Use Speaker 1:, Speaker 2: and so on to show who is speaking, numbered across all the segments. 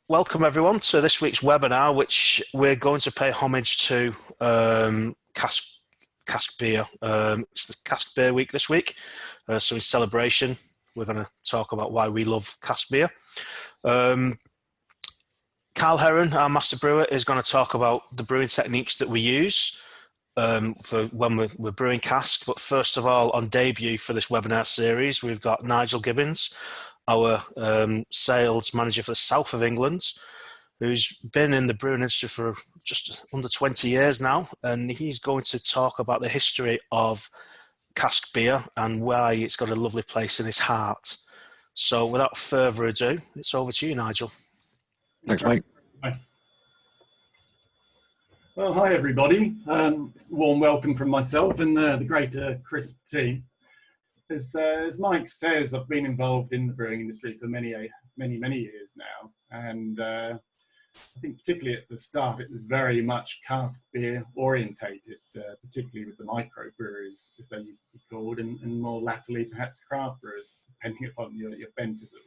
Speaker 1: welcome everyone to this week's webinar, which we're going to pay homage to Cask beer. It's the Cask Beer Week this week, so in celebration, we're going to talk about why we love Cask beer. Carl Heron, our master brewer, is going to talk about the brewing techniques that we use for when we're brewing cask. But first of all, on debut for this webinar series, we've got Nigel Gibbons, our sales manager for the south of England, who's been in the brewing industry for just under 20 years now, and he's going to talk about the history of cask beer and why it's got a lovely place in his heart. So without further ado, it's over to you, Nigel.
Speaker 2: Thanks, Mike.
Speaker 3: Hi. Well, hi everybody. Warm welcome from myself and the greater Crisp team. As Mike says, I've been involved in the brewing industry for many years now, and I think particularly at the start it was very much cask beer orientated, particularly with the microbreweries, as they used to be called, and more latterly perhaps craft brewers, depending upon your bent, as it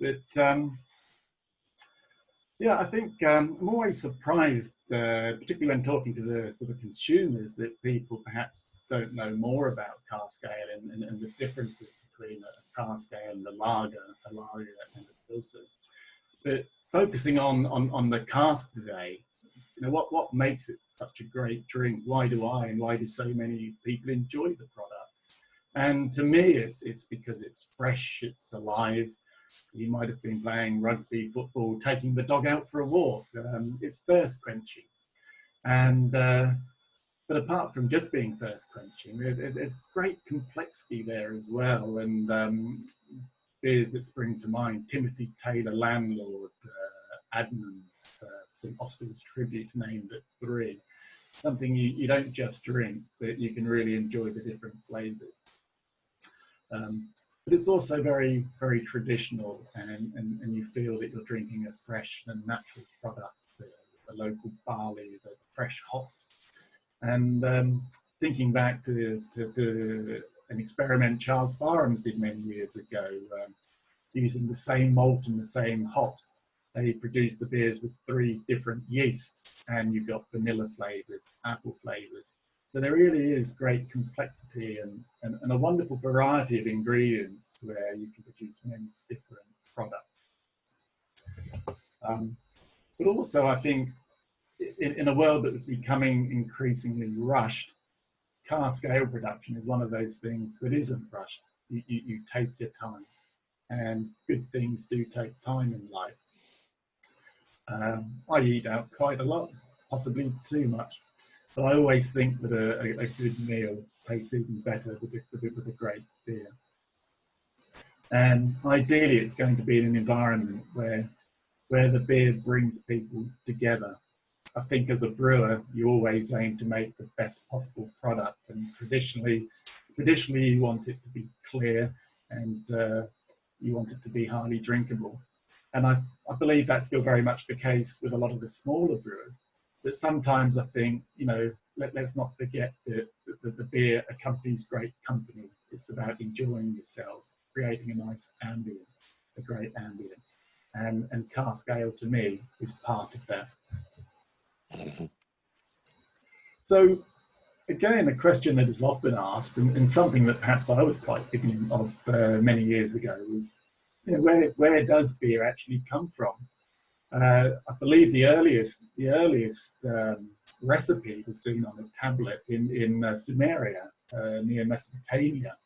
Speaker 3: were. But yeah, I think I'm always surprised, particularly when talking to the sort of consumers, that people perhaps don't know more about cask ale and the differences between a cask ale and a lager and a pilsner. But focusing on the cask today, you know, what makes it such a great drink? Why do so many people enjoy the product? And to me, it's because it's fresh, it's alive. You might have been playing rugby, football, taking the dog out for a walk. It's thirst quenching. And but apart from just being thirst quenching, there's great complexity there as well. And beers that spring to mind: Timothy Taylor Landlord, Adnams, St Austell's Tribute, named at 3. Something you don't just drink, but you can really enjoy the different flavours. But it's also very, very traditional, and you feel that you're drinking a fresh and natural product, the local barley, the fresh hops. And thinking back to an experiment Charles Farrams did many years ago, using the same malt and the same hops, they produced the beers with 3 different yeasts, and you've got vanilla flavours, apple flavours. So there really is great complexity and a wonderful variety of ingredients where you can produce many different products. But also, I think, in a world that is becoming increasingly rushed, cask ale production is one of those things that isn't rushed. You take your time, and good things do take time in life. I eat out quite a lot, possibly too much. But I always think that a good meal tastes even better with a great beer. And ideally, it's going to be in an environment where the beer brings people together. I think as a brewer, you always aim to make the best possible product. And traditionally you want it to be clear, and you want it to be highly drinkable. And I believe that's still very much the case with a lot of the smaller brewers. But sometimes I think, you know, let's not forget that the beer accompanies great company. It's about enjoying yourselves, creating a nice ambience, a great ambience. And cask ale, to me, is part of that. So, again, a question that is often asked, and something that perhaps I was quite ignorant of many years ago, was, you know, where does beer actually come from? I believe the earliest recipe was seen on a tablet in Sumeria, near Mesopotamia.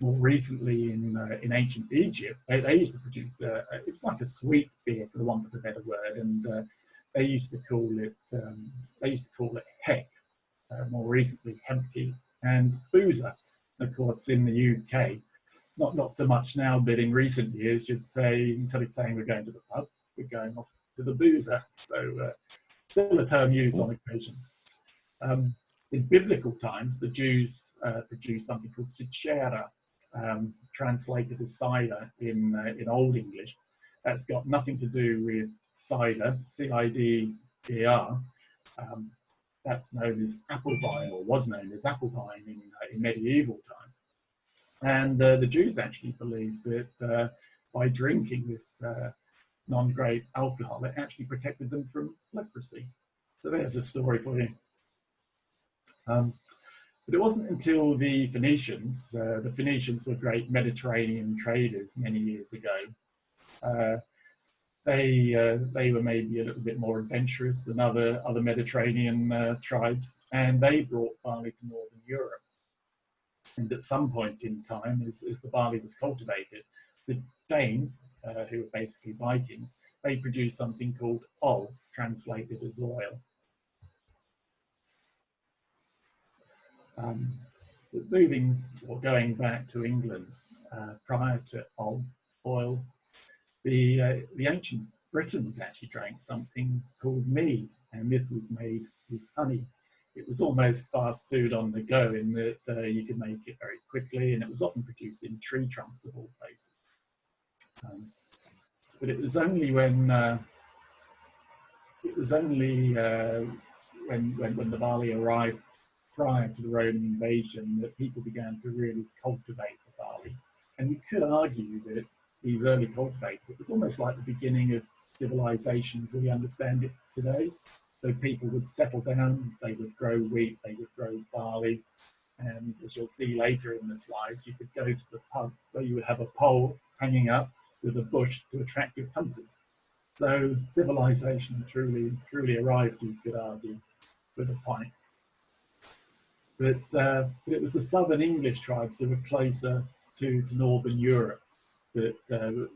Speaker 3: More recently, in ancient Egypt, they used to produce it's like a sweet beer, for the want of a better word, and they used to call it hek. More recently, hemke and boozer. Of course, in the UK. Not so much now, but in recent years, you'd say, instead of saying we're going to the pub, we're going off to the boozer. So still a term used on occasions. In biblical times, the Jews produced something called sichera, translated as cider in Old English. That's got nothing to do with cider, C-I-D-E-R. That's known as apple vine, or was known as apple vine in medieval times. And the Jews actually believed that by drinking this non-grade alcohol, it actually protected them from leprosy. So there's a story for you. But it wasn't until the Phoenicians were great Mediterranean traders many years ago. They were maybe a little bit more adventurous than other Mediterranean tribes, and they brought barley to Northern Europe. And at some point in time, as the barley was cultivated, the Danes, who were basically Vikings, they produced something called oll, translated as oil. Moving or going back to England, prior to oil, the ancient Britons actually drank something called mead, and this was made with honey. It was almost fast food on the go in that you could make it very quickly, and it was often produced in tree trunks of all places. But it was only when the barley arrived prior to the Roman invasion that people began to really cultivate the barley. And you could argue that these early cultivators, it was almost like the beginning of civilization as we understand it today. So people would settle down, they would grow wheat, they would grow barley, and as you'll see later in the slides, you could go to the pub where you would have a pole hanging up with a bush to attract your punters. So civilization truly arrived, you could argue, with a pint. But it was the southern English tribes that were closer to Northern Europe that were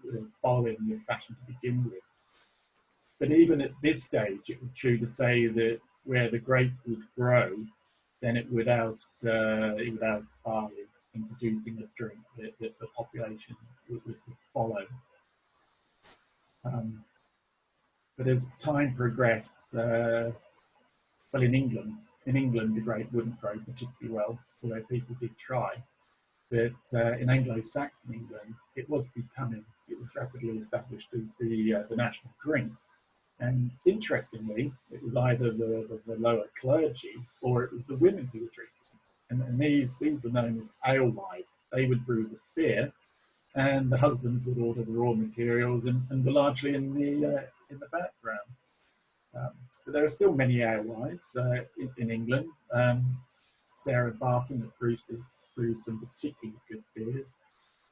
Speaker 3: following this fashion to begin with. But even at this stage, it was true to say that where the grape would grow, then it would oust barley in producing a drink that the population would follow. But as time progressed, well, in England, the grape wouldn't grow particularly well, although people did try. But in Anglo-Saxon England, it was rapidly established as the national drink. And interestingly, it was either the lower clergy or it was the women who were drinking. And these were known as alewives. They would brew the beer, and the husbands would order the raw materials and were largely in the background. But there are still many alewives in England. Sarah Barton at Brewster's brews some particularly good beers.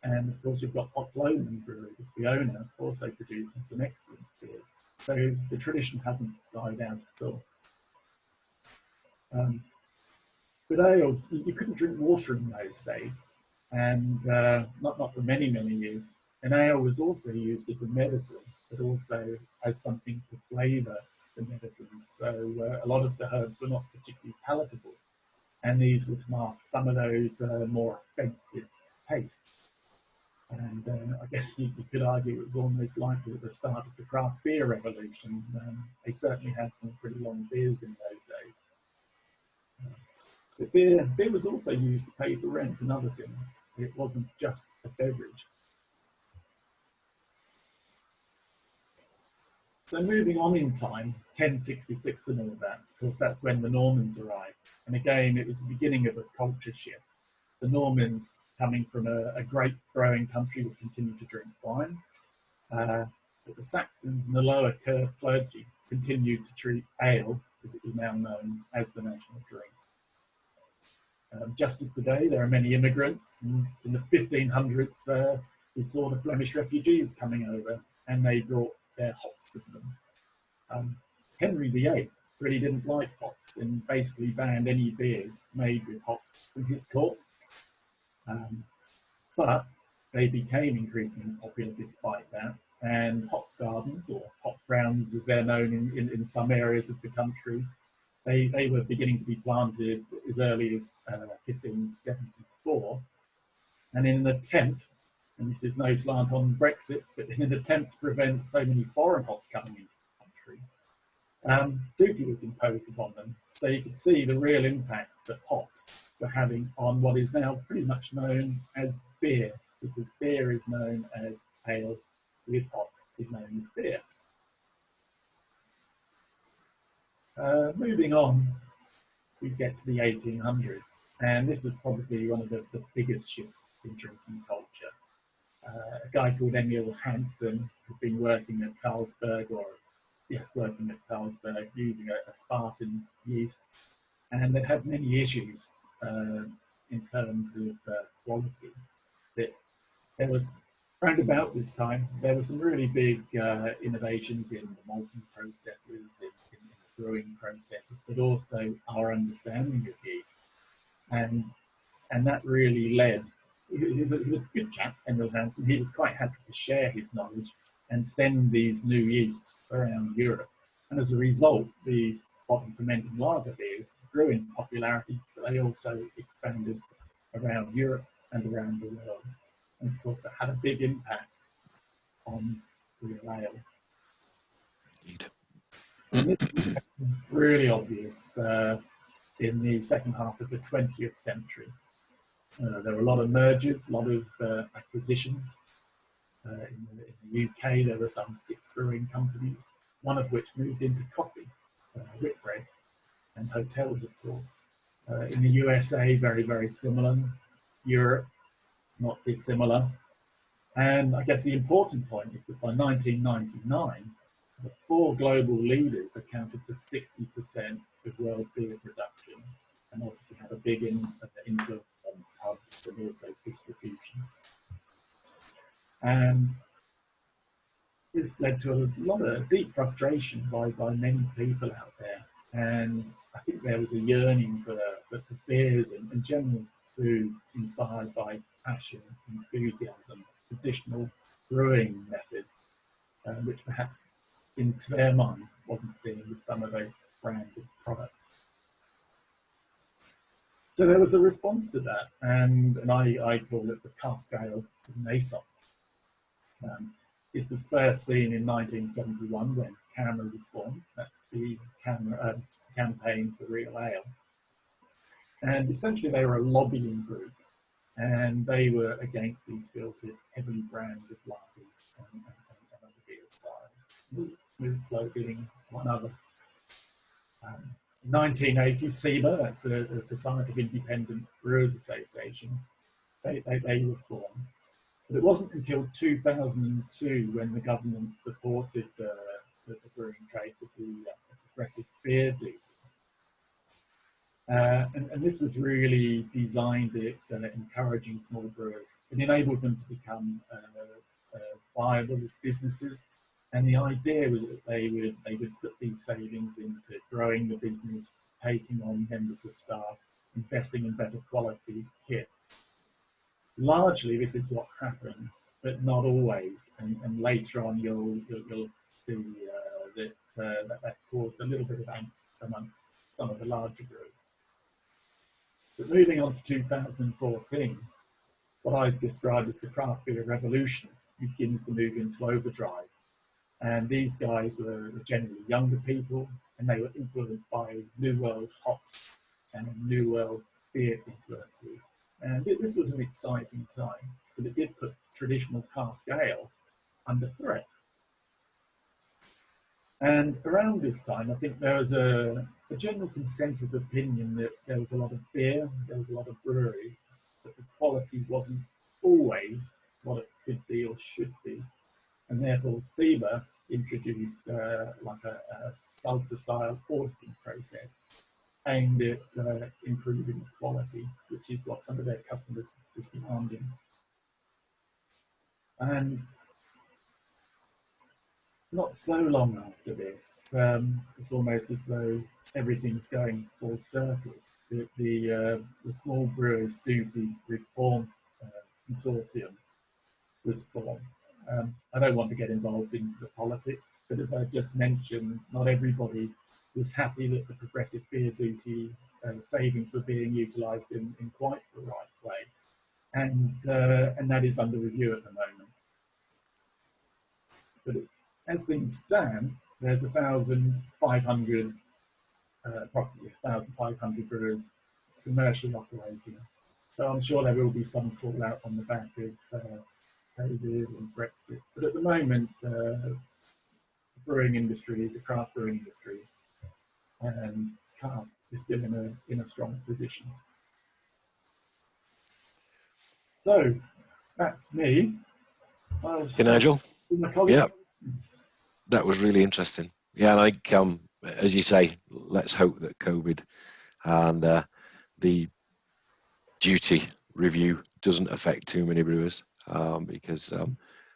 Speaker 3: And of course, you've got Lowland Brewery, the owner, also producing some excellent beers. So the tradition hasn't died out at all. But ale, you couldn't drink water in those days, and not for many years. And ale was also used as a medicine, but also as something to flavour the medicine. So a lot of the herbs were not particularly palatable, and these would mask some of those more offensive tastes. And I guess you could argue it was almost like at the start of the craft beer revolution. They certainly had some pretty long beers in those days. But beer was also used to pay for rent and other things. It wasn't just a beverage. So moving on in time, 1066 and all that, of course that's when the Normans arrived. And again, it was the beginning of a culture shift. The Normans, coming from a great growing country, would continue to drink wine. But the Saxons and the lower clergy continued to treat ale, as it was now known, as the national drink. Just as today, there are many immigrants. In the 1500s, we saw the Flemish refugees coming over, and they brought their hops with them. Henry VIII really didn't like hops and basically banned any beers made with hops from his court. But they became increasingly popular despite that, and hop gardens, or hop grounds as they're known in some areas of the country, they were beginning to be planted as early as 1574. And in an attempt, and this is no slant on Brexit, but in an attempt to prevent so many foreign hops coming into the country, duty was imposed upon them. So you could see the real impact that hops were having on what is now pretty much known as beer, because beer is known as ale with hops is known as beer. Moving on, we get to the 1800s, and this was probably one of the biggest shifts in drinking culture. a guy called Emil Hansen, who'd been working at Carlsberg, working at Carlsberg using a Spartan yeast, and they'd had many issues in terms of quality. That there was, around about this time, there were some really big innovations in the malting processes, in the brewing processes, but also our understanding of yeast. And that really led, he was a good chap, Emil Hansen. He was quite happy to share his knowledge and send these new yeasts around Europe. And as a result, these bottom fermenting lager beers grew in popularity, but they also expanded around Europe and around the world. And of course, that had a big impact on real ale.
Speaker 1: Indeed.
Speaker 3: And this became really obvious in the second half of the 20th century. There were a lot of mergers, a lot of acquisitions. In the UK, there were some 6 brewing companies, one of which moved into coffee, Whitbread, and hotels, of course. In the USA, very, very similar. Europe, not dissimilar. And I guess the important point is that by 1999, the 4 global leaders accounted for 60% of world beer production, and obviously had a big influence on pubs and also distribution. And this led to a lot of deep frustration by many people out there. And I think there was a yearning for beers and general food inspired by passion, enthusiasm, traditional brewing methods, which perhaps into their mind wasn't seen with some of those branded products. So there was a response to that, and I call it the Cask ale Renaissance. This was first seen in 1971 when CAMA was formed. That's the Campaign for Real Ale. And essentially they were a lobbying group, and they were against these filtered, heavily branded lagers and other beer styles. Smooth Flow being one other. 1980, SIBA, that's the Society of Independent Brewers Association, they were formed. But it wasn't until 2002 when the government supported the brewing trade with the progressive beer duty. And this was really designed at encouraging small brewers. It enabled them to become viable as businesses. And the idea was that they would put these savings into growing the business, taking on members of staff, investing in better quality kit. Largely, this is what happened, but not always. And later on, you'll see that caused a little bit of angst amongst some of the larger brewers. But moving on to 2014, what I describe as the craft beer revolution begins to move into Overdrive. And these guys were generally younger people, and they were influenced by New World hops and New World beer influences. And this was an exciting time, but it did put traditional cask ale under threat. And around this time, I think there was a general consensus of opinion that there was a lot of beer, there was a lot of breweries, but the quality wasn't always what it could be or should be. And therefore, SIBA introduced like a seltzer-style auditing process aimed at improving quality, which is what some of their customers was demanding. And not so long after this, it's almost as though everything's going full circle. The Small Brewers Duty Reform Consortium was formed. I don't want to get involved into the politics, but as I just mentioned, not everybody was happy that the progressive beer duty savings were being utilised in quite the right way, and that is under review at the moment. But as things stand, there's approximately 1,500 brewers commercially operating. So I'm sure there will be some fallout on the back of COVID and Brexit. But at the moment, the brewing industry, the craft brewing industry, and Cask is still in a strong position. So that's me.
Speaker 2: Okay, Nigel.
Speaker 3: My colleague.
Speaker 2: Yeah, that was really interesting. Yeah, and I think, as you say, let's hope that COVID and the duty review doesn't affect too many brewers, because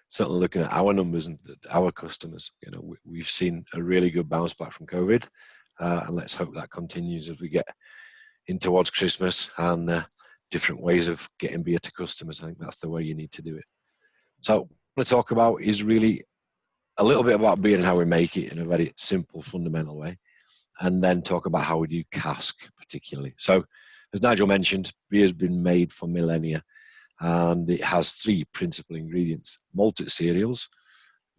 Speaker 2: certainly looking at our numbers and our customers, we've seen a really good bounce back from COVID, and let's hope that continues as we get in towards Christmas and different ways of getting beer to customers. I think that's the way you need to do it. So what I want to talk about is really a little bit about beer and how we make it in a very simple, fundamental way, and then talk about how we do cask particularly. So as Nigel mentioned, beer has been made for millennia, and it has three principal ingredients: malted cereals,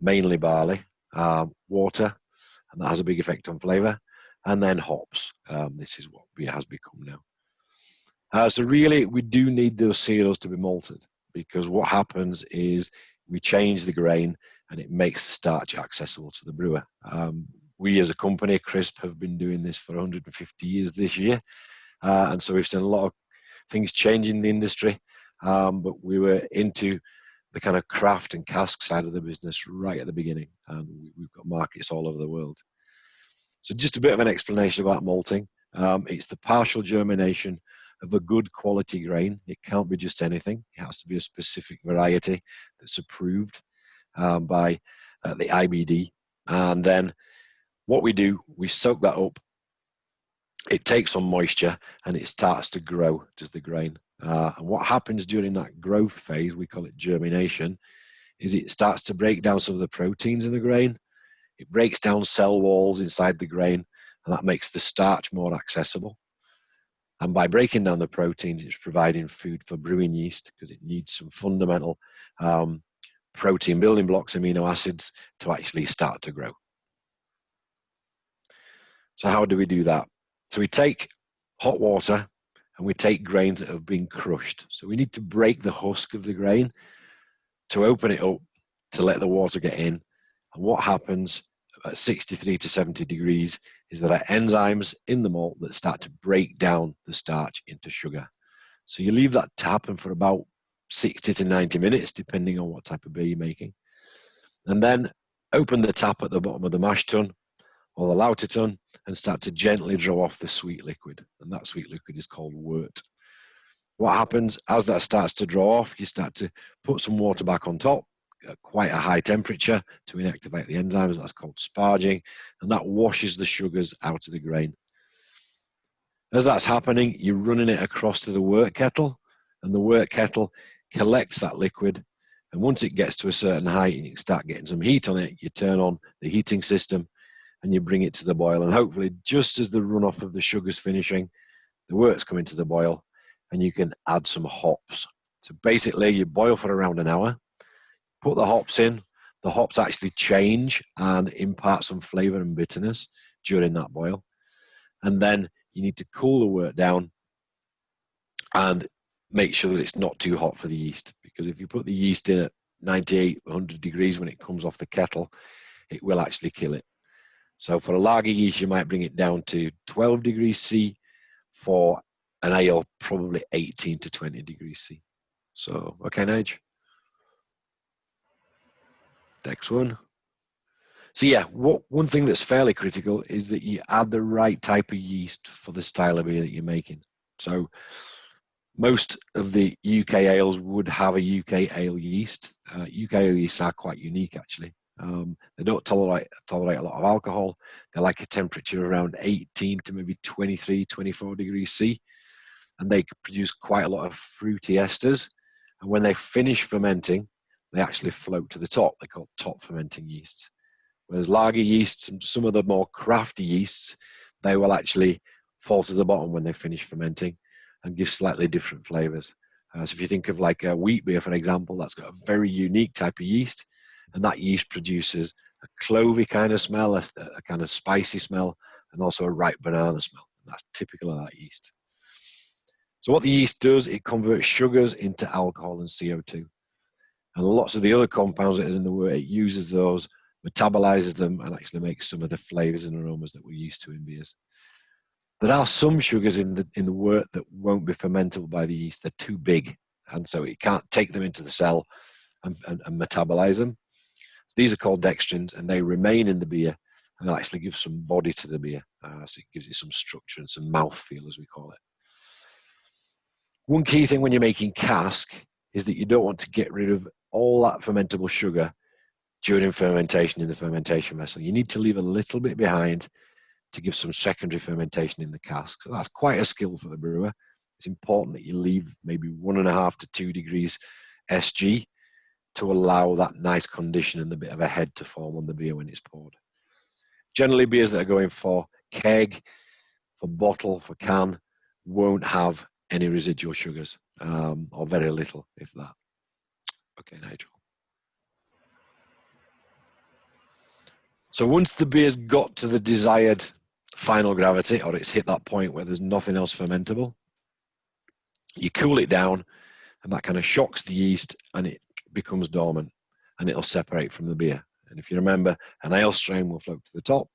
Speaker 2: mainly barley, water, and that has a big effect on flavour, and then hops. This is what beer has become now. So really, we do need those cereals to be malted, because what happens is we change the grain and it makes the starch accessible to the brewer. We as a company, Crisp, have been doing this for 150 years this year. And so we've seen a lot of things change in the industry, but we were into the kind of craft and cask side of the business right at the beginning, and we've got markets all over the world. So just a bit of an explanation about malting. It's the partial germination of a good quality grain. It can't be just anything. It has to be a specific variety that's approved by the IBD. And then what we do, we soak that up. It takes on moisture and it starts to grow, does the grain. And what happens during that growth phase, we call it germination, is it starts to break down some of the proteins in the grain. It breaks down cell walls inside the grain, and that makes the starch more accessible. And by breaking down the proteins, it's providing food for brewing yeast, because it needs some fundamental protein building blocks, amino acids, to actually start to grow. So how do we do that? So we take hot water and we take grains that have been crushed. So we need to break the husk of the grain to open it up, to let the water get in. And what happens at 63 to 70 degrees is there are enzymes in the malt that start to break down the starch into sugar. So you leave that to happen for about 60 to 90 minutes, depending on what type of beer you're making. And then open the tap at the bottom of the mash tun or the lauter tun and start to gently draw off the sweet liquid. And that sweet liquid is called wort. What happens as that starts to draw off, you start to put some water back on top at quite a high temperature to inactivate the enzymes. That's called sparging, and that washes the sugars out of the grain. As that's happening, you're running it across to the wort kettle, and the wort kettle collects that liquid, and once it gets to a certain height and you start getting some heat on it, you turn on the heating system and you bring it to the boil, and hopefully just as the runoff of the sugar's finishing, the wort's coming to the boil and you can add some hops. So basically you boil for around an hour, put the hops in, the hops actually change and impart some flavour and bitterness during that boil, and then you need to cool the wort down and make sure that it's not too hot for the yeast, because if you put the yeast in at 98, 100 degrees when it comes off the kettle, it will actually kill it. So for a lager yeast, you might bring it down to 12 degrees C. For an ale, probably 18 to 20 degrees C. So, okay, Nige. Next one. So yeah, one thing that's fairly critical is that you add the right type of yeast for the style of beer that you're making. So most of the UK ales would have a UK ale yeast. UK ale yeasts are quite unique, actually. They don't tolerate a lot of alcohol. They like a temperature around 18 to maybe 23, 24 degrees C. And they produce quite a lot of fruity esters. And when they finish fermenting, they actually float to the top. They're called top fermenting yeasts. Whereas lager yeasts and some of the more crafty yeasts, they will actually fall to the bottom when they finish fermenting and give slightly different flavors. So if you think of like a wheat beer, for example, that's got a very unique type of yeast, and that yeast produces a clovey kind of smell, a kind of spicy smell, and also a ripe banana smell. That's typical of that yeast. So what the yeast does, it converts sugars into alcohol and CO2. And lots of the other compounds that are in the wort, it uses those, metabolizes them, and actually makes some of the flavors and aromas that we're used to in beers. There are some sugars in the wort that won't be fermentable by the yeast. They're too big, and so it can't take them into the cell and metabolize them. These are called dextrins, and they remain in the beer, and they'll actually give some body to the beer. So it gives it some structure and some mouthfeel, as we call it. One key thing when you're making cask is that you don't want to get rid of all that fermentable sugar during fermentation in the fermentation vessel. You need to leave a little bit behind to give some secondary fermentation in the cask. So that's quite a skill for the brewer. It's important that you leave maybe 1.5 to 2 degrees SG to allow that nice condition and the bit of a head to form on the beer when it's poured. Generally, beers that are going for keg, for bottle, for can, won't have any residual sugars, or very little, if that. Okay, Nigel. So once the beer's got to the desired final gravity, or it's hit that point where there's nothing else fermentable, you cool it down, and that kind of shocks the yeast, and it becomes dormant, and it'll separate from the beer. And if you remember, an ale strain will float to the top,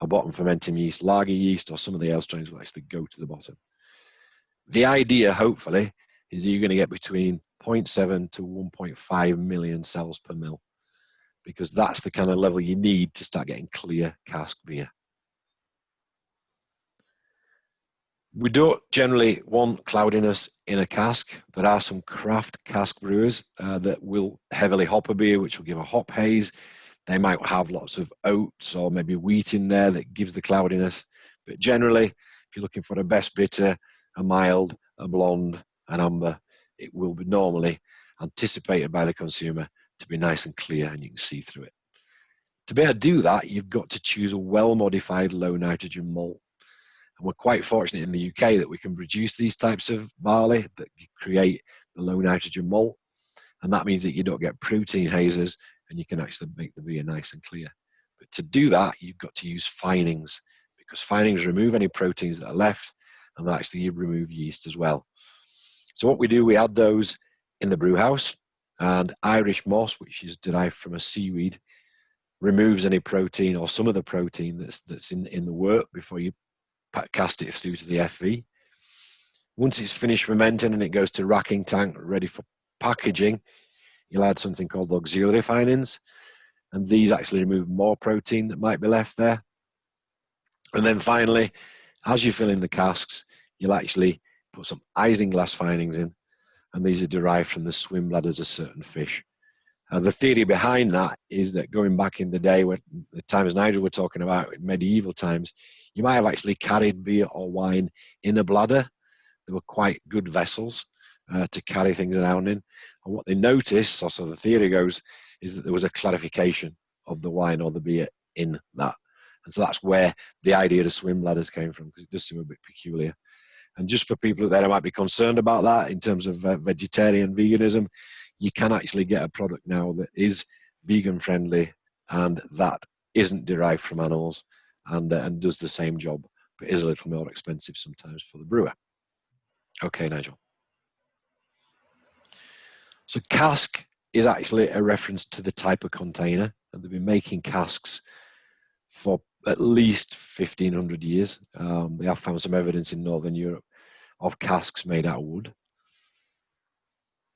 Speaker 2: a bottom fermenting yeast, lager yeast, or some of the ale strains will actually go to the bottom. The idea, hopefully, is that you're going to get between 0.7 to 1.5 million cells per mil, because that's the kind of level you need to start getting clear cask beer. We don't generally want cloudiness in a cask. There are some craft cask brewers that will heavily hop a beer, which will give a hop haze. They might have lots of oats or maybe wheat in there that gives the cloudiness. But generally, if you're looking for a best bitter, a mild, a blonde, an amber, it will be normally anticipated by the consumer to be nice and clear, and you can see through it. To be able to do that, you've got to choose a well-modified low-nitrogen malt. And we're quite fortunate in the UK that we can produce these types of barley that create the low-nitrogen malt. And that means that you don't get protein hazes, and you can actually make the beer nice and clear. But to do that, you've got to use finings, because finings remove any proteins that are left, and actually you remove yeast as well. So what we do, we add those in the brew house, and Irish moss, which is derived from a seaweed, removes any protein or some of the protein that's in the wort before you cast it through to the FV. Once it's finished fermenting and it goes to racking tank ready for packaging, you'll add something called auxiliary finings, and these actually remove more protein that might be left there. And then finally, as you fill in the casks, you'll actually put some isinglass finings in, and these are derived from the swim bladders of certain fish. The theory behind that is that going back in the day, when the times Nigel were talking about, in medieval times, you might have actually carried beer or wine in a bladder. They were quite good vessels to carry things around in. And what they noticed, or so the theory goes, is that there was a clarification of the wine or the beer in that. And so that's where the idea of swim bladders came from, because it does seem a bit peculiar. And just for people that might be concerned about that in terms of vegetarian veganism, you can actually get a product now that is vegan friendly and that isn't derived from animals and does the same job, but is a little more expensive sometimes for the brewer. Okay, Nigel. So cask is actually a reference to the type of container, and they've been making casks for at least 1,500 years. They have found some evidence in Northern Europe of casks made out of wood.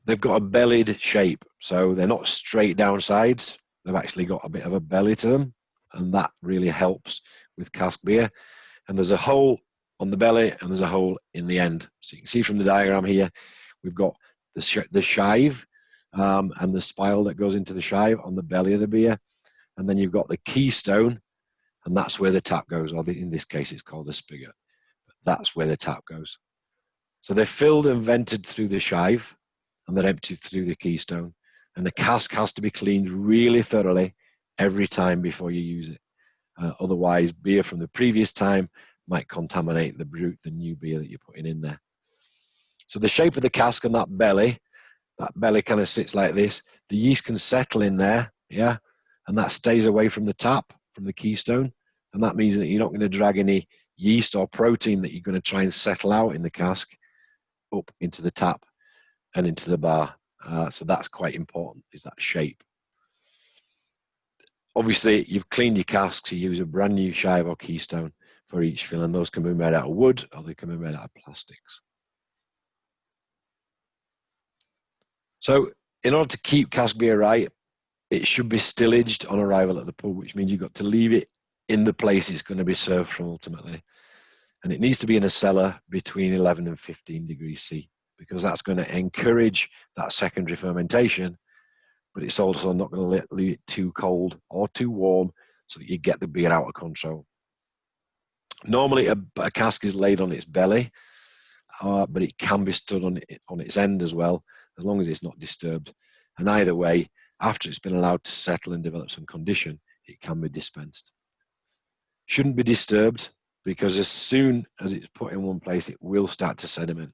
Speaker 2: They've got a bellied shape, so they're not straight down sides. They've actually got a bit of a belly to them, and that really helps with cask beer. And there's a hole on the belly, and there's a hole in the end. So you can see from the diagram here, we've got the shive and the spile that goes into the shive on the belly of the beer. And then you've got the keystone, and that's where the tap goes, or in this case, it's called a spigot. But that's where the tap goes. So they're filled and vented through the shive, and they're emptied through the keystone. And the cask has to be cleaned really thoroughly every time before you use it. Otherwise, beer from the previous time might contaminate the new beer that you're putting in there. So the shape of the cask and that belly kind of sits like this. The yeast can settle in there, yeah, and that stays away from the tap, from the keystone. And that means that you're not going to drag any yeast or protein that you're going to try and settle out in the cask up into the tap and into the bar. So that's quite important, is that shape. Obviously, you've cleaned your casks, you use a brand new shive or keystone for each fill, and those can be made out of wood or they can be made out of plastics. So in order to keep cask beer right, it should be stillaged on arrival at the pub, which means you've got to leave it in the place it's going to be served from ultimately. And it needs to be in a cellar between 11 and 15 degrees C, because that's going to encourage that secondary fermentation, but it's also not going to leave it too cold or too warm so that you get the beer out of control. Normally, a cask is laid on its belly, but it can be stood on its end as well, as long as it's not disturbed. And either way, after it's been allowed to settle and develop some condition, it can be dispensed. Shouldn't be disturbed, because as soon as it's put in one place, it will start to sediment.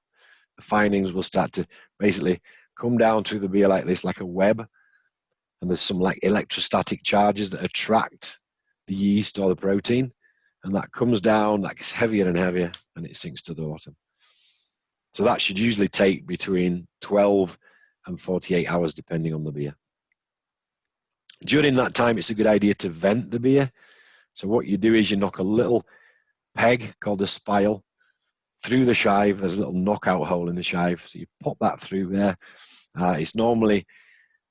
Speaker 2: The findings will start to basically come down through the beer like this, like a web, and there's some like electrostatic charges that attract the yeast or the protein, and that comes down, that gets heavier and heavier, and it sinks to the bottom. So that should usually take between 12 and 48 hours, depending on the beer. During that time, it's a good idea to vent the beer. So what you do is you knock a little peg called a spile through the shive. There's a little knockout hole in the shive, so you pop that through there. It's normally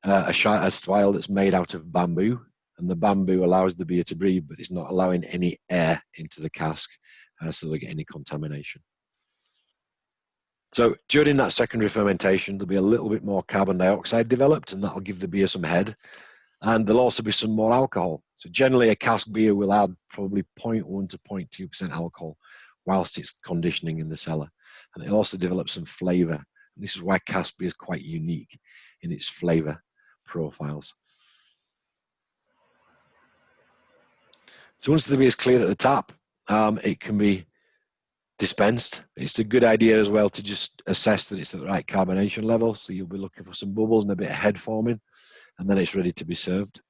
Speaker 2: a spile that's made out of bamboo, and the bamboo allows the beer to breathe, but it's not allowing any air into the cask, so they get any contamination. So during that secondary fermentation, there'll be a little bit more carbon dioxide developed, and that'll give the beer some head. And there'll also be some more alcohol. So generally a cask beer will add probably 0.1 to 0.2% alcohol whilst it's conditioning in the cellar. And it'll also develop some flavour. And this is why cask beer is quite unique in its flavour profiles. So once the beer is cleared at the tap, it can be dispensed. It's a good idea as well to just assess that it's at the right carbonation level. So you'll be looking for some bubbles and a bit of head forming, and then it's ready to be served.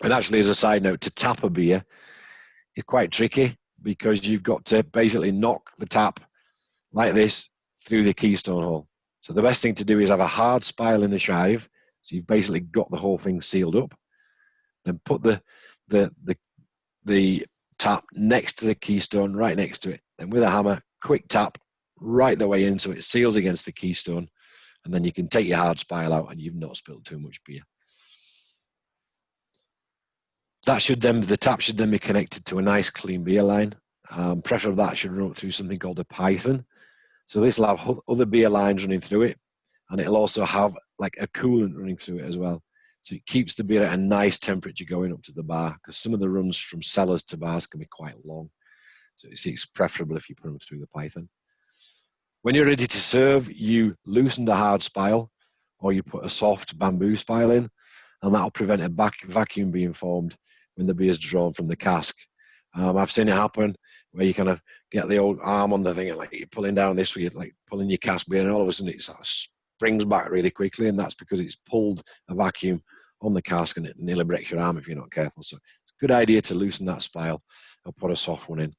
Speaker 2: And actually, as a side note, to tap a beer is quite tricky, because you've got to basically knock the tap like this through the keystone hole. So the best thing to do is have a hard spile in the shive, so you've basically got the whole thing sealed up. Then put the tap next to the keystone, right next to it. Then with a hammer, quick tap right the way in so it seals against the keystone. And then you can take your hard spile out and you've not spilled too much beer. The tap should then be connected to a nice clean beer line. Preferably that should run through something called a python. So this will have other beer lines running through it, and it'll also have like a coolant running through it as well. So it keeps the beer at a nice temperature going up to the bar, because some of the runs from cellars to bars can be quite long. So it's preferable if you put them through the python. When you're ready to serve, you loosen the hard spile, or you put a soft bamboo spile in, and that'll prevent a vacuum being formed when the beer's drawn from the cask. I've seen it happen where you kind of get the old arm on the thing and like you're pulling down this way, you're like pulling your cask beer, and all of a sudden it sort of springs back really quickly, and that's because it's pulled a vacuum on the cask, and it nearly breaks your arm if you're not careful. So it's a good idea to loosen that spile or put a soft one in.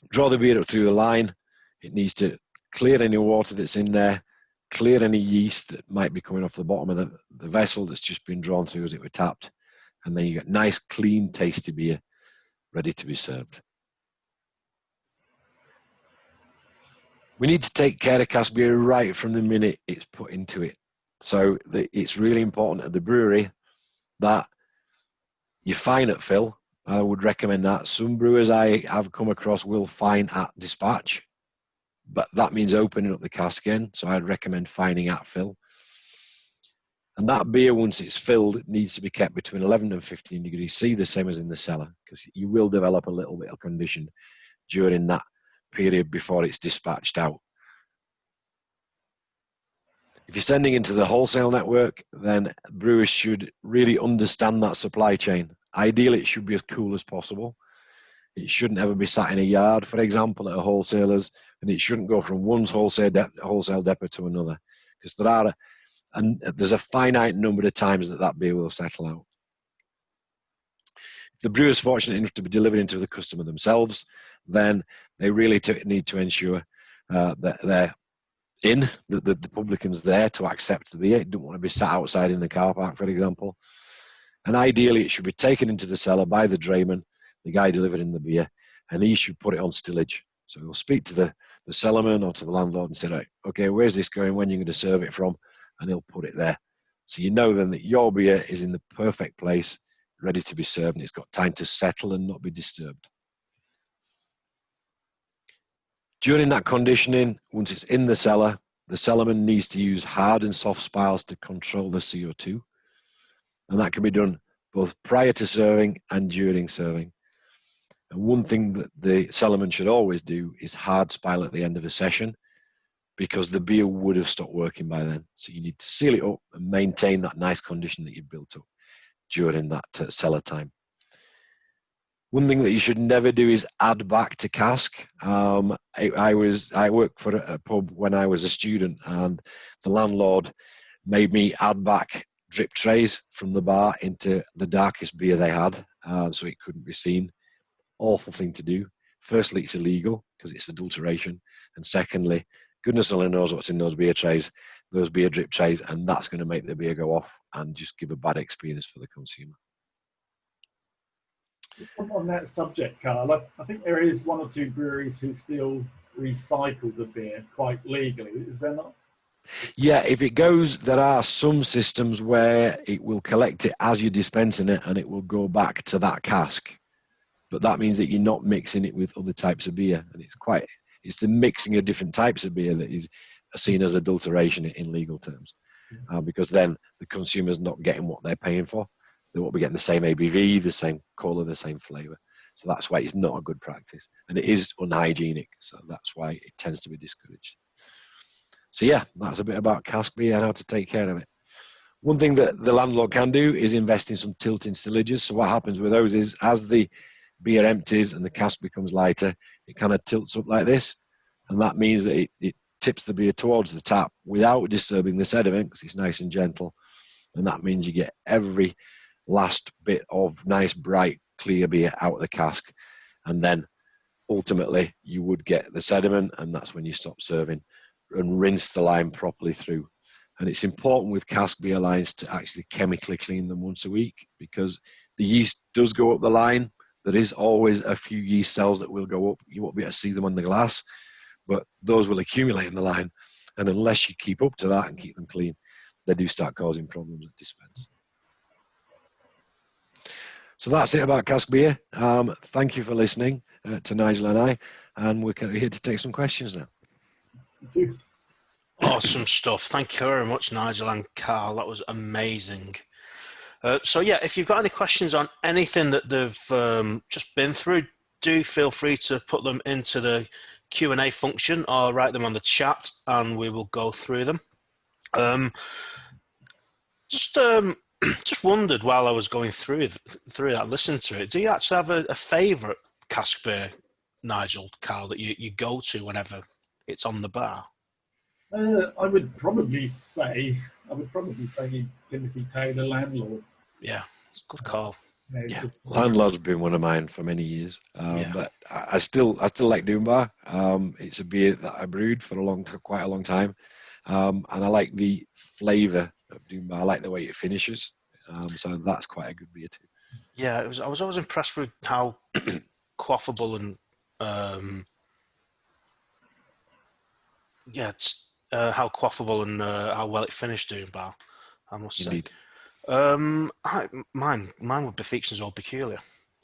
Speaker 2: Draw the beer up through the line. It needs to clear any water that's in there, clear any yeast that might be coming off the bottom of the vessel that's just been drawn through as it were tapped. And then you get nice, clean, tasty beer ready to be served. We need to take care of cask beer right from the minute it's put into it. So it's really important at the brewery that you fine at fill. I would recommend that. Some brewers I have come across will fine at dispatch, but that means opening up the cask again. So I'd recommend fining at fill. And that beer, once it's filled, it needs to be kept between 11 and 15 degrees C, the same as in the cellar, because you will develop a little bit of condition during that period before it's dispatched out. If you're sending into the wholesale network, then brewers should really understand that supply chain. Ideally, it should be as cool as possible. It shouldn't ever be sat in a yard, for example, at a wholesaler's, and it shouldn't go from one wholesale depot to another, because there's a finite number of times that beer will settle out. If the brewer is fortunate enough to be delivering to the customer themselves, then they really need to ensure that they're the publican's there to accept the beer. It don't want to be sat outside in the car park, for example. And ideally, it should be taken into the cellar by the drayman, the guy delivering the beer, and he should put it on stillage. So he'll speak to the cellarman or to the landlord and say, right, okay, where's this going? When are you going to serve it from? And he'll put it there. So you know then that your beer is in the perfect place, ready to be served, and it's got time to settle and not be disturbed. During that conditioning, once it's in the cellar, the cellarman needs to use hard and soft spiles to control the CO2. And that can be done both prior to serving and during serving. And one thing that the cellarman should always do is hard spile at the end of a session, because the beer would have stopped working by then. So you need to seal it up and maintain that nice condition that you've built up during that cellar time. One thing that you should never do is add back to cask. I worked for a pub when I was a student, and the landlord made me add back drip trays from the bar into the darkest beer they had, so it couldn't be seen. Awful thing to do. Firstly, it's illegal because it's adulteration, and secondly, goodness only knows what's in those beer trays, those beer drip trays, and that's going to make the beer go off and just give a bad experience for the consumer.
Speaker 3: On that subject, Carl, I think there is one or two breweries who still recycle the beer quite legally. Is there not?
Speaker 2: Yeah, if it goes, there are some systems where it will collect it as you're dispensing it and it will go back to that cask. But that means that you're not mixing it with other types of beer. And it's the mixing of different types of beer that is seen as adulteration in legal terms. Because then the consumer's not getting what they're paying for. They won't be getting the same ABV, the same colour, the same flavour. So that's why it's not a good practice. And it is unhygienic. So that's why it tends to be discouraged. So yeah, that's a bit about cask beer and how to take care of it. One thing that the landlord can do is invest in some tilting stillages. So what happens with those is, as the beer empties and the cask becomes lighter, it kind of tilts up like this. And that means that it tips the beer towards the tap without disturbing the sediment, because it's nice and gentle. And that means you get every last bit of nice, bright, clear beer out of the cask. And then ultimately you would get the sediment, and that's when you stop serving and rinse the line properly through. And it's important with cask beer lines to actually chemically clean them once a week, because the yeast does go up the line. There is always a few yeast cells that will go up. You won't be able to see them on the glass, but those will accumulate in the line. And unless you keep up to that and keep them clean, they do start causing problems at dispense. So that's it about cask beer. Thank you for listening to Nigel and I, and we're here to take some questions now.
Speaker 3: Thank you.
Speaker 1: Awesome stuff. Thank you very much, Nigel and Carl. That was amazing. So yeah, if you've got any questions on anything that they've just been through, do feel free to put them into the Q&A function or write them on the chat, and we will go through them. Just wondered while I was going through that, listening to it, do you actually have a favourite cask beer, Nigel, Carl, that you go to whenever it's on the bar?
Speaker 3: I would probably say Timothy Taylor, Landlord.
Speaker 1: Yeah, it's a good call.
Speaker 2: Yeah, Landlord's been one of mine for many years, but I still like Dunbar. It's a beer that I brewed for quite a long time, and I like the flavour of Dunbar. I like the way it finishes, so that's quite a good beer too. Yeah,
Speaker 1: I was always impressed with how quaffable and how quaffable and how well it finished Dunbar, I must say.
Speaker 2: Indeed.
Speaker 1: Mine would be Fictions All Peculiar.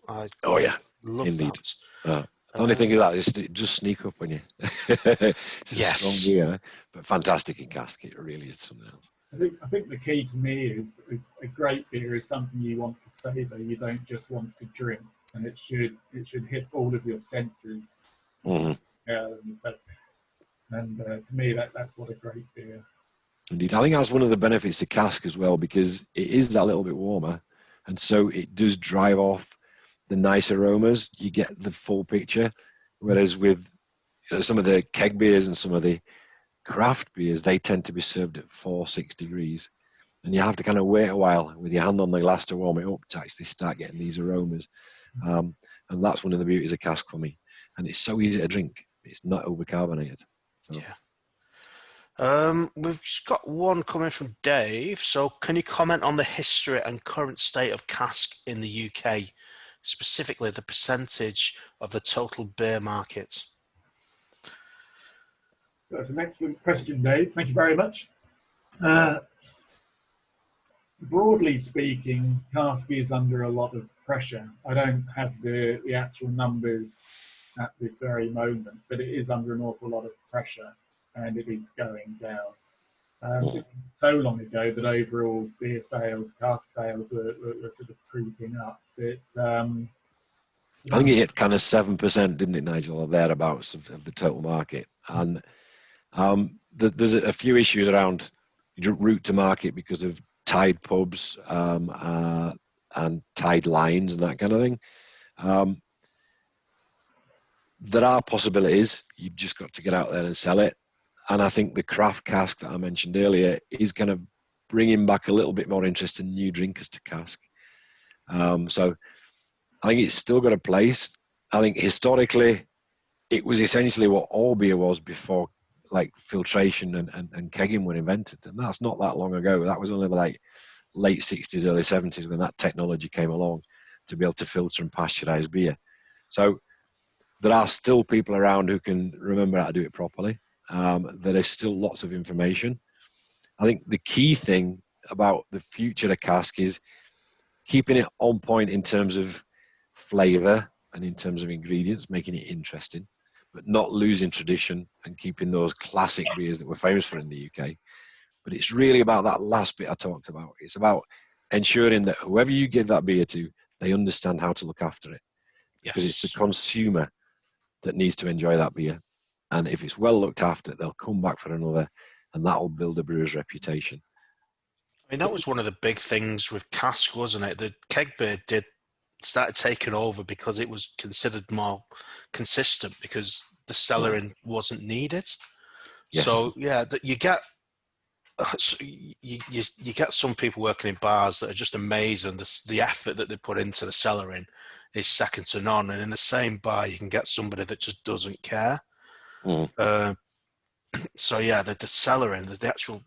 Speaker 2: Oh yeah,
Speaker 1: love
Speaker 2: indeed.
Speaker 1: that.
Speaker 2: The only thing is that it just sneak up on you. It's a strong beer, but fantastic in cask. It really is something else.
Speaker 3: I think the key to me is a great beer is something you want to savour. You don't just want to drink, and it should hit all of your senses.
Speaker 2: Mm-hmm.
Speaker 3: To me, that's what a great beer.
Speaker 2: Indeed, I think that's one of the benefits of cask as well, because it is that little bit warmer, and so it does drive off the nice aromas. You get the full picture, whereas with some of the keg beers and some of the craft beers, they tend to be served at 4-6 degrees, and you have to kind of wait a while with your hand on the glass to warm it up to actually start getting these aromas. And that's one of the beauties of cask for me. And it's so easy to drink. It's not overcarbonated. So.
Speaker 1: Yeah. We've just got one coming from Dave. So can you comment on the history and current state of cask in the UK, specifically the percentage of the total beer market?
Speaker 3: That's an excellent question, Dave. Thank you very much. Broadly speaking, Cask is under a lot of pressure. I don't have the actual numbers at this very moment, but it is under an awful lot of pressure, and it is going down. So long ago that overall beer sales, cask sales were sort of creeping up.
Speaker 2: I think it hit kind of 7%, didn't it, Nigel, or thereabouts of the total market. And there's a few issues around route to market because of tied pubs and tied lines and that kind of thing. There are possibilities. You've just got to get out there and sell it. And I think the craft cask that I mentioned earlier is kind of bringing back a little bit more interest in new drinkers to cask. So I think it's still got a place. I think historically it was essentially what all beer was before like filtration and kegging were invented. And that's not that long ago. That was only like late 60s, early 70s when that technology came along to be able to filter and pasteurize beer. So there are still people around who can remember how to do it properly. There is still lots of information. I think the key thing about the future of cask is keeping it on point in terms of flavor and in terms of ingredients, making it interesting, but not losing tradition and keeping those classic beers that we're famous for in the UK. But it's really about that last bit I talked about. It's about ensuring that whoever you give that beer to, they understand how to look after it. Because it's the consumer that needs to enjoy that beer. And if it's well looked after, they'll come back for another, and that'll build a brewer's reputation.
Speaker 1: I mean, that was one of the big things with Cask, wasn't it? The keg beer started taking over because it was considered more consistent because the cellaring wasn't needed.
Speaker 2: Yes.
Speaker 1: So yeah, you get you get some people working in bars that are just amazing. The effort that they put into the cellaring is second to none. And in the same bar, you can get somebody that just doesn't care. So yeah, the cellaring, the actual,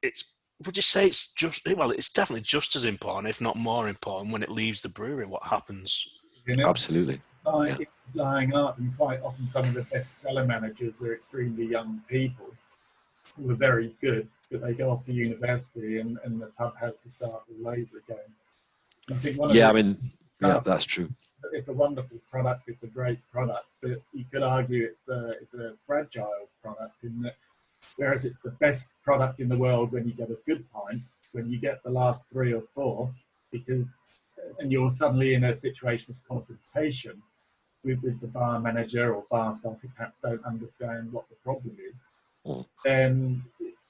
Speaker 1: it's. Would you say it's just, well, it's definitely just as important, if not more important, when it leaves the brewery, what happens?
Speaker 2: Absolutely.
Speaker 3: It's dying art, and quite often some of the best cellar managers are extremely young people who are very good, but they go off to university and the pub has to start all over again. And I think
Speaker 2: that's true.
Speaker 3: It's a wonderful product, it's a great product, but you could argue it's a fragile product in that whereas it's the best product in the world when you get a good pint, when you get the last 3 or 4, and you're suddenly in a situation of confrontation with the bar manager or bar staff who perhaps don't understand what the problem is, then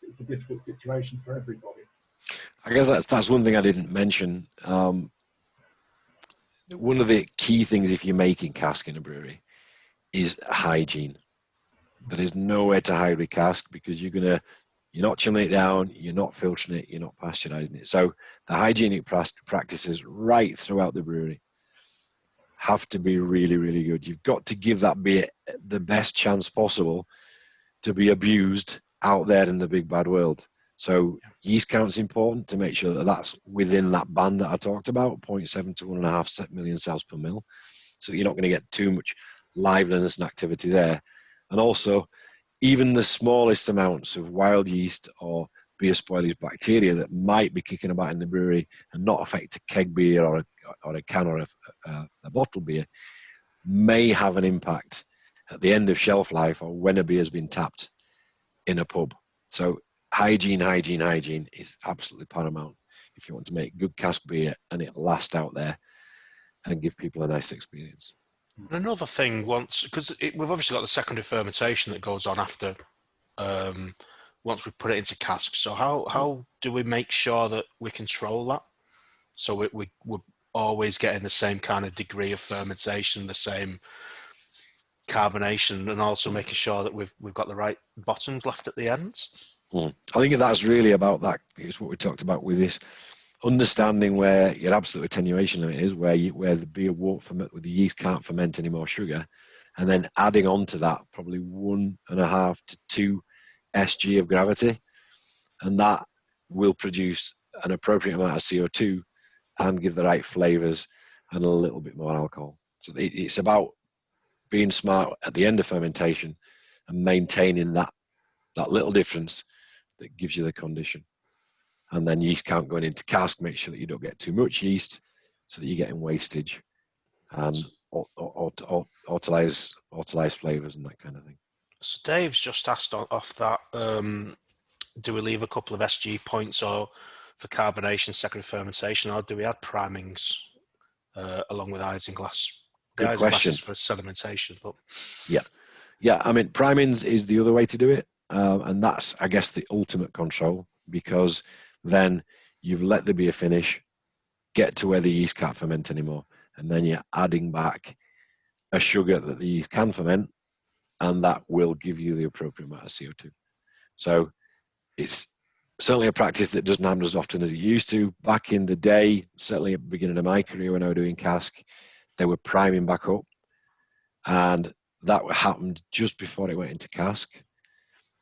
Speaker 3: it's a difficult situation for everybody.
Speaker 2: I guess that's one thing I didn't mention. One of the key things if you're making cask in a brewery is hygiene. There is nowhere to hide with cask because you're not chilling it down, you're not filtering it, you're not pasteurizing it. So the hygienic practices right throughout the brewery have to be really, really good. You've got to give that beer the best chance possible to be abused out there in the big bad world. So yeast count's important to make sure that that's within that band that I talked about, 0.7 to 1.5 million cells per mil. So you're not going to get too much liveliness and activity there. And also, even the smallest amounts of wild yeast or beer spoilage bacteria that might be kicking about in the brewery and not affect a keg beer or a can or a bottle beer may have an impact at the end of shelf life or when a beer has been tapped in a pub. So hygiene is absolutely paramount if you want to make good cask beer and it last out there and give people a nice experience.
Speaker 1: Another thing, because we've obviously got the secondary fermentation that goes on after once we put it into casks. So how do we make sure that we control that? So we're always getting the same kind of degree of fermentation, the same carbonation, and also making sure that we've got the right bottoms left at the end.
Speaker 2: I think that's really about that. It's what we talked about with this. Understanding where your absolute attenuation limit is, where the beer won't ferment, where the yeast can't ferment any more sugar, and then adding on to that probably 1.5 to 2 SG of gravity, and that will produce an appropriate amount of CO2 and give the right flavors and a little bit more alcohol. So it's about being smart at the end of fermentation and maintaining that that little difference that gives you the condition. And then yeast count going into cask, make sure that you don't get too much yeast so that you're getting wastage and autolyze flavors and that kind of thing.
Speaker 1: So Dave's just asked off that, do we leave a couple of SG points or for carbonation, secondary fermentation, or do we add primings along with isinglass? The
Speaker 2: Good
Speaker 1: isinglass
Speaker 2: question.
Speaker 1: is for sedimentation, but
Speaker 2: yeah. I mean, primings is the other way to do it, and that's, I guess, the ultimate control, because then you've let the beer finish, get to where the yeast can't ferment anymore, and then you're adding back a sugar that the yeast can ferment, and that will give you the appropriate amount of CO2. So it's certainly a practice that doesn't happen as often as it used to. Back in the day, certainly at the beginning of my career when I was doing cask, they were priming back up, and that happened just before it went into cask.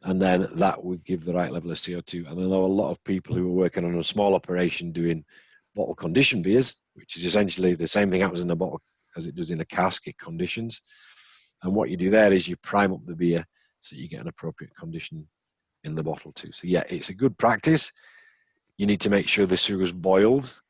Speaker 2: And then that would give the right level of CO2. And I know a lot of people who were working on a small operation doing bottle conditioned beers, which is essentially the same thing happens in a bottle as it does in a cask, it conditions. And what you do there is you prime up the beer so you get an appropriate condition in the bottle too. So yeah, it's a good practice. You need to make sure the sugar's boiled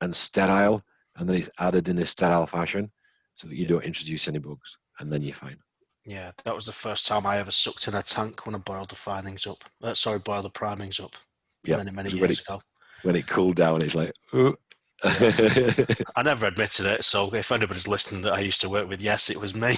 Speaker 2: and sterile, and then it's added in a sterile fashion so that you don't introduce any bugs, and then you're fine.
Speaker 1: yeah, that was the first time I ever sucked in a tank when I boiled the findings up. Boiled the primings up.
Speaker 2: Yeah,
Speaker 1: many years ago.
Speaker 2: When it cooled down, it's like, oh.
Speaker 1: Yeah. I never admitted it, so if anybody's listening that I used to work with, yes, it was me.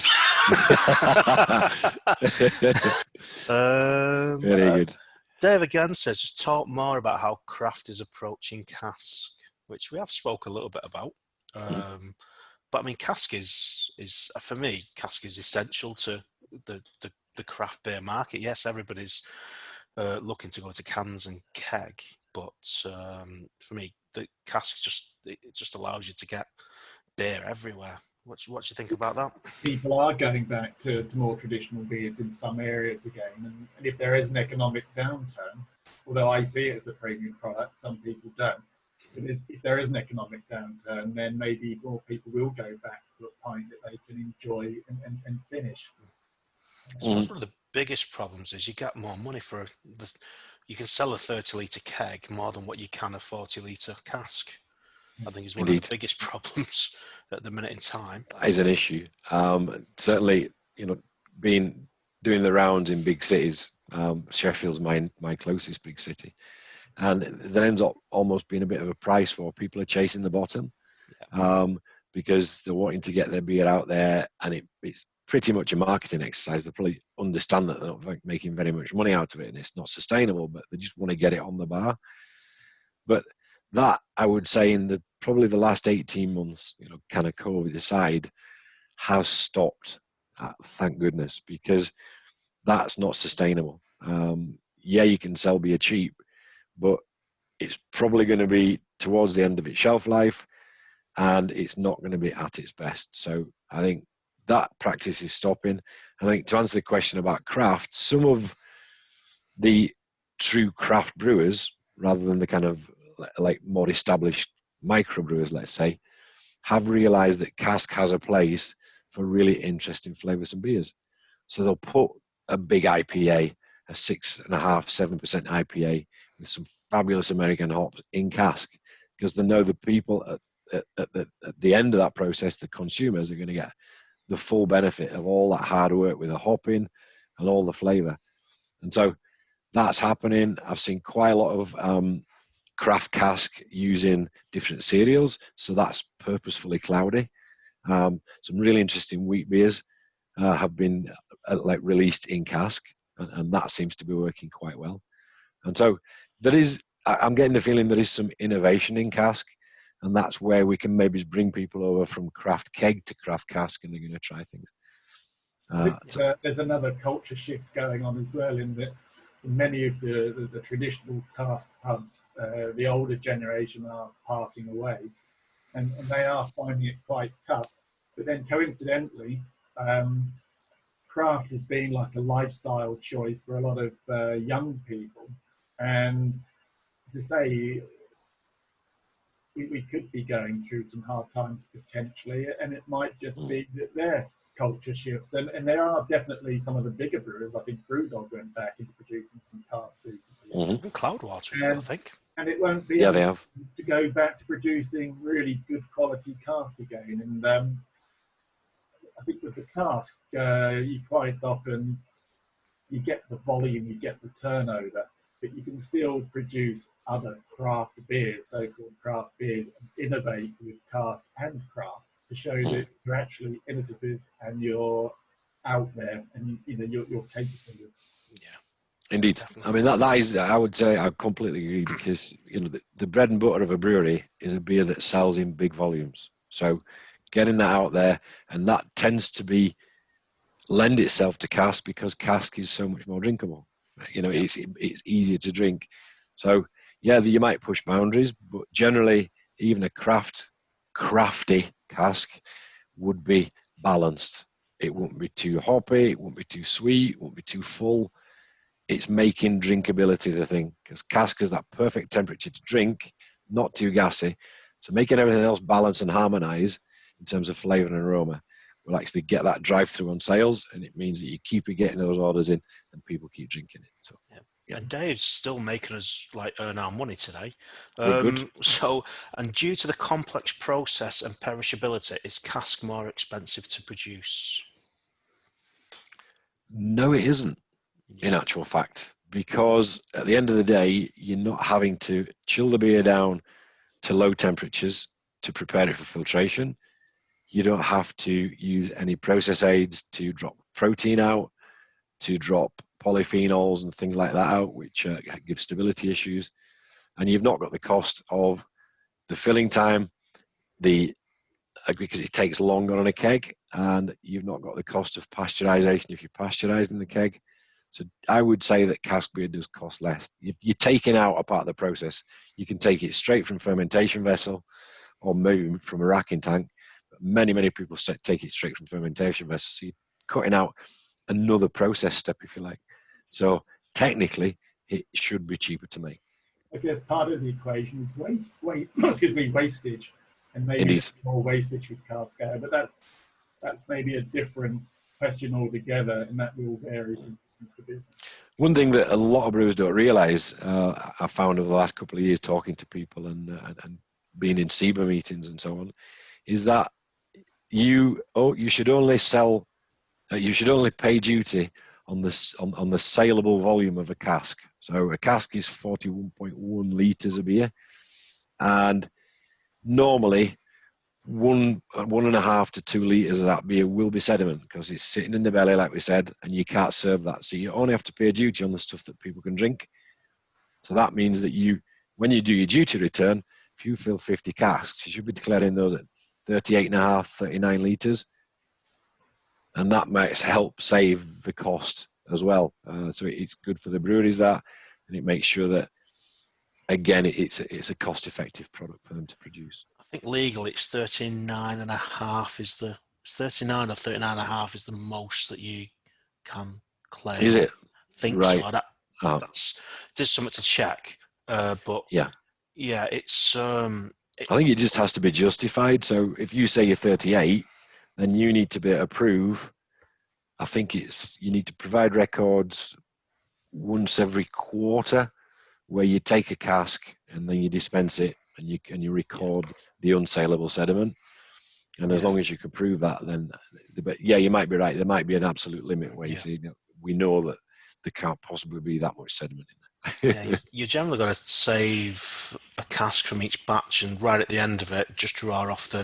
Speaker 2: Very good.
Speaker 1: Dave again says, just talk more about how craft is approaching cask, which we have spoke a little bit about. But I mean, cask is for me, cask is essential to the craft beer market. Yes, everybody's looking to go to cans and keg, but for me, the cask just allows you to get beer everywhere. What do you think about that?
Speaker 3: People are going back to more traditional beers in some areas again, and if there is an economic downturn, although I see it as a premium product, some people don't. If there is an economic downturn, then maybe more people will go back to a pint that they can enjoy and finish.
Speaker 1: I suppose one of the biggest problems is you get more money for you can sell a 30-litre keg more than what you can a 40-litre cask. I think is one of the biggest problems at the minute in time.
Speaker 2: That is an issue. Certainly, doing the rounds in big cities, Sheffield's my closest big city, and there ends up almost being a bit of a price war. People are chasing the bottom because they're wanting to get their beer out there, and it's pretty much a marketing exercise. They probably understand that they're not making very much money out of it, and it's not sustainable, but they just want to get it on the bar. But that, I would say, in probably the last 18 months, kind of COVID aside, has stopped. Thank goodness, because that's not sustainable. Yeah, you can sell beer cheap, but it's probably going to be towards the end of its shelf life, and it's not going to be at its best. So I think that practice is stopping. And I think to answer the question about craft, some of the true craft brewers, rather than the kind of like more established microbrewers, let's say, have realized that cask has a place for really interesting flavors and beers. So they'll put a big IPA, a 6.5%, 7% IPA with some fabulous American hops in cask, because they know the people at the end of that process, the consumers, are going to get the full benefit of all that hard work with the hopping and all the flavor. And so that's happening. I've seen quite a lot of craft cask using different cereals, so that's purposefully cloudy. Some really interesting wheat beers have been released in cask, and that seems to be working quite well. And so I'm getting the feeling there is some innovation in cask, and that's where we can maybe bring people over from craft keg to craft cask, and they're going to try things.
Speaker 3: There's another culture shift going on as well, in that many of the traditional cask pubs, the older generation are passing away, and they are finding it quite tough. But then coincidentally, craft has been like a lifestyle choice for a lot of young people. And as I say, we could be going through some hard times potentially, and it might just be that they're culture shifts, and there are definitely some of the bigger brewers. I think Brewdog went back into producing some cask recently.
Speaker 1: And Cloudwater as well, I think.
Speaker 3: And it won't be
Speaker 2: they have
Speaker 3: to go back to producing really good quality cask again. And I think with the cask, you quite often you get the volume, you get the turnover, but you can still produce other craft beers, so-called craft beers, and innovate with cask and craft to show that you're actually innovative and you're out there and you're capable of.
Speaker 2: Indeed. I mean, that is, I would say, I completely agree, because the bread and butter of a brewery is a beer that sells in big volumes. So getting that out there, and that tends to lend itself to cask, because cask is so much more drinkable. It's easier to drink. So yeah, you might push boundaries, but generally, even a crafty cask would be balanced. It won't be too hoppy, it won't be too sweet, it won't be too full. It's making drinkability the thing, because cask is that perfect temperature to drink, not too gassy. So making everything else balance and harmonize in terms of flavor and aroma will actually get that drive-through on sales, and it means that you keep getting those orders in and people keep drinking it. So, yeah.
Speaker 1: And Dave's still making us earn our money today.
Speaker 2: We're good.
Speaker 1: So, and due to the complex process and perishability, is cask more expensive to produce?
Speaker 2: No, it isn't. In actual fact, because at the end of the day, you're not having to chill the beer down to low temperatures to prepare it for filtration. You don't have to use any process aids to drop protein out, to drop polyphenols and things like that out, which give stability issues. And you've not got the cost of the filling time, because it takes longer on a keg, and you've not got the cost of pasteurization if you're pasteurizing the keg. So I would say that cask beer does cost less. You're taking out a part of the process. You can take it straight from fermentation vessel, or maybe from a racking tank. But many people take it straight from fermentation vessel. So you're cutting out another process step, if you like. So technically, it should be cheaper to make.
Speaker 3: I guess part of the equation is wastage, and maybe more wastage with cask ale. But that's maybe a different question altogether, and that will vary from business to business.
Speaker 2: One thing that a lot of brewers don't realise, I found over the last couple of years talking to people and being in SEBA meetings and so on, is that you should only pay duty on the saleable volume of a cask. So a cask is 41.1 litres of beer, and normally 1.5 to 2 litres of that beer will be sediment, because it's sitting in the belly, like we said, and you can't serve that. So you only have to pay duty on the stuff that people can drink. So that means that when you do your duty return, if you fill 50 casks, you should be declaring those at 38.5, 39 litres. And that might help save the cost as well. So it's good for the breweries, and it makes sure that, again, it's a cost-effective product for them to produce.
Speaker 1: I think legally it's 39.5 is the 39 or 39.5 is the most that you can claim.
Speaker 2: Is it?
Speaker 1: I think
Speaker 2: right.
Speaker 1: So. That's just something to check. But yeah, it's.
Speaker 2: I think it just has to be justified. So if you say you're 38, then you need to be able to prove. I think you need to provide records once every quarter, where you take a cask and then you dispense it, and you record the unsaleable sediment. And as long as you can prove that, then you might be right. There might be an absolute limit where you say, we know that there can't possibly be that much sediment in there.
Speaker 1: You're generally going to save a cask from each batch, and right at the end of it, just draw off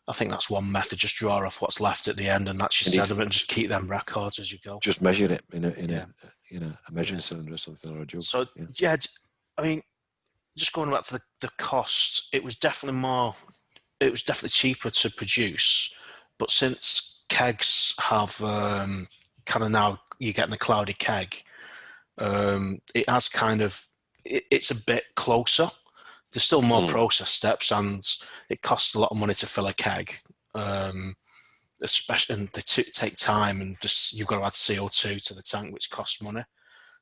Speaker 1: I think that's one method. Just draw off what's left at the end, and that's your sediment. And just keep them records as you go.
Speaker 2: Just measure it in a measuring cylinder or something, or a jug.
Speaker 1: So I mean, just going back to the cost, it was definitely cheaper to produce, but since kegs have kind of now you're getting a cloudy keg, it has it's a bit closer. There's still more process steps, and it costs a lot of money to fill a keg, especially, and they take time, and just you've got to add CO2 to the tank, which costs money.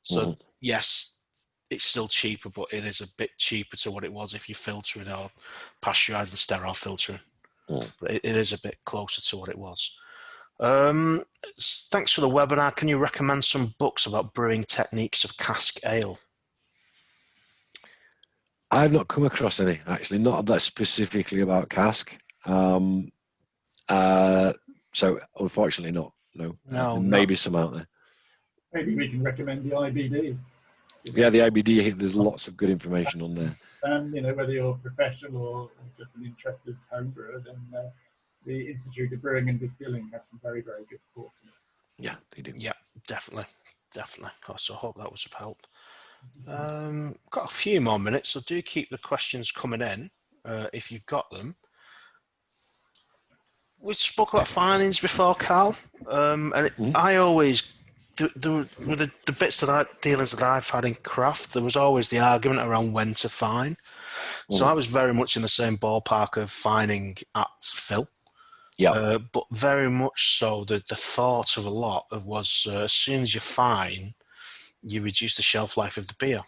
Speaker 1: So yes, it's still cheaper, but it is a bit cheaper to what it was if you're filtering or pasteurizing, sterile filtering. But it is a bit closer to what it was. Thanks for the webinar. Can you recommend some books about brewing techniques of cask ale?
Speaker 2: I've not come across any, actually, not that specifically about cask. So unfortunately not, no. There may be some out there.
Speaker 3: Maybe we can recommend the IBD.
Speaker 2: Yeah, the IBD, there's lots of good information on there.
Speaker 3: And, whether you're professional or just an interested home brewer, then the Institute of Brewing and Distilling have some very, very good courses.
Speaker 2: Yeah, they do.
Speaker 1: Yeah, definitely. So I hope that was of help. Got a few more minutes, so do keep the questions coming in if you've got them. We spoke about findings before, Carl, and I always, the bits dealings that I've had in craft, there was always the argument around when to fine. So I was very much in the same ballpark of fining at fill.
Speaker 2: Yeah.
Speaker 1: But very much so, the thought of a lot was as soon as you fine, you reduce the shelf life of the beer.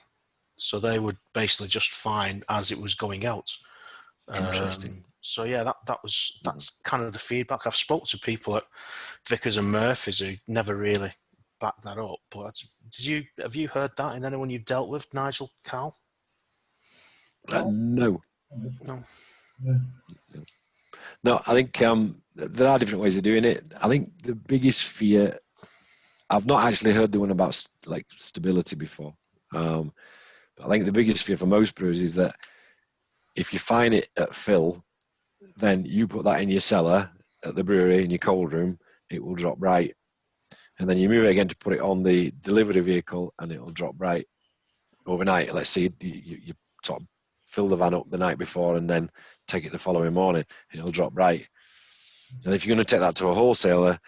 Speaker 1: So they would basically just fine as it was going out.
Speaker 2: Interesting.
Speaker 1: So yeah, that's kind of the feedback. I've spoke to people at Vickers and Murphy's who never really backed that up. But have you heard that in anyone you've dealt with, Nigel, Carl?
Speaker 2: No. No, I think there are different ways of doing it. I think the biggest fear, I've not actually heard the one about like stability before. But I think the biggest fear for most brewers is that if you fine it at fill, then you put that in your cellar at the brewery in your cold room, it will drop right. And then you move it again to put it on the delivery vehicle and it will drop right overnight. Let's say you sort of fill the van up the night before and then take it the following morning, it'll drop right. And if you're going to take that to a wholesaler,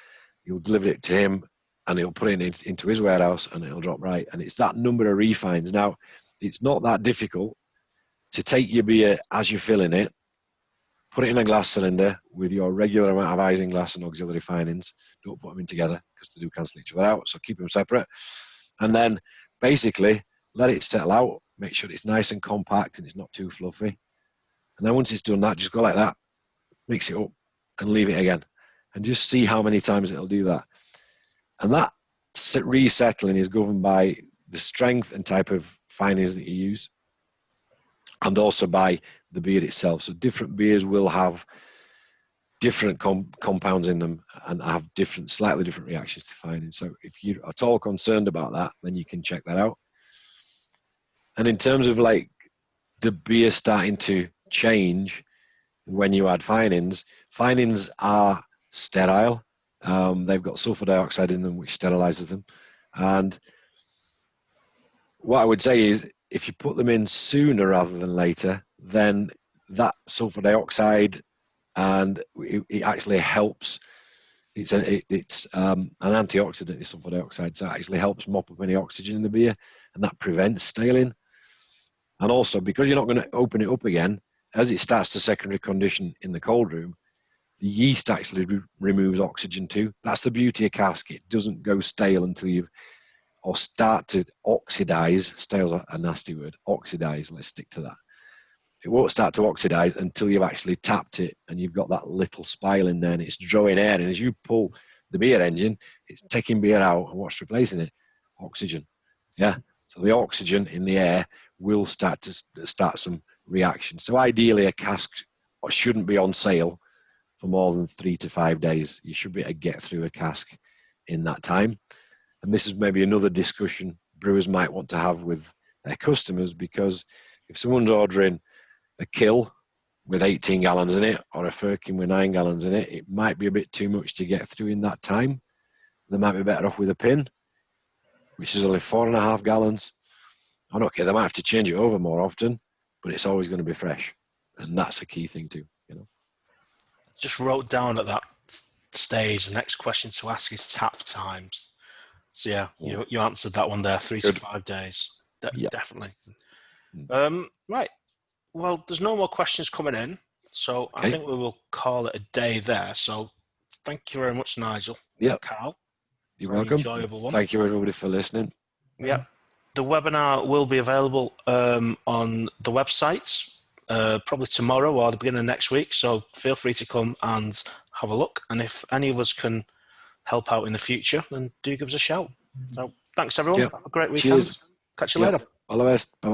Speaker 2: you'll deliver it to him and he'll put it into his warehouse and it'll drop right. And it's that number of refines. Now, it's not that difficult to take your beer as you're filling it, put it in a glass cylinder with your regular amount of isinglass and auxiliary finings. Don't put them in together because they do cancel each other out, so keep them separate. And then basically let it settle out, make sure it's nice and compact and it's not too fluffy. And then once it's done that, just go like that, mix it up and leave it again. And just see how many times it'll do that. And that resettling is governed by the strength and type of finings that you use, and also by the beer itself. So different beers will have different compounds in them and have slightly different reactions to fining. So if you're at all concerned about that, then you can check that out. And in terms of like the beer starting to change when you add finings are sterile. They've got sulfur dioxide in them, which sterilizes them. And what I would say is, if you put them in sooner rather than later, then that sulfur dioxide, and it actually helps. It's an antioxidant, is sulfur dioxide, so it actually helps mop up any oxygen in the beer, and that prevents staling. And also, because you're not going to open it up again, as it starts to secondary condition in the cold room, the yeast actually removes oxygen too. That's the beauty of cask. It doesn't go stale until or start to oxidize. Stale's a nasty word. Oxidize, let's stick to that. It won't start to oxidize until you've actually tapped it and you've got that little spile in there and it's drawing air. And as you pull the beer engine, it's taking beer out, and what's replacing it? Oxygen. Yeah. So the oxygen in the air will start some reaction. So ideally, a cask shouldn't be on sale for more than 3 to 5 days. You should be able to get through a cask in that time. And this is maybe another discussion brewers might want to have with their customers, because if someone's ordering a kill with 18 gallons in it or a firkin with 9 gallons in it, it might be a bit too much to get through in that time. They might be better off with a pin, which is only 4.5 gallons. I don't care, they might have to change it over more often, but it's always going to be fresh. And that's a key thing too,
Speaker 1: Just wrote down at that stage, the next question to ask is tap times. So yeah, you answered that one there, 3 to 5 days. Definitely. Right. Well, there's no more questions coming in, so okay. I think we will call it a day there. So thank you very much, Nigel.
Speaker 2: Yeah.
Speaker 1: Carl.
Speaker 2: You're welcome.
Speaker 1: Enjoyable one.
Speaker 2: Thank you everybody for listening.
Speaker 1: Yeah. The webinar will be available on the website probably tomorrow or the beginning of next week. So feel free to come and have a look. And if any of us can help out in the future, then do give us a shout. So thanks everyone.
Speaker 2: Yep.
Speaker 1: Have a great weekend.
Speaker 2: Cheers.
Speaker 1: Catch you
Speaker 2: Yep.
Speaker 1: later.
Speaker 2: All the best. Bye.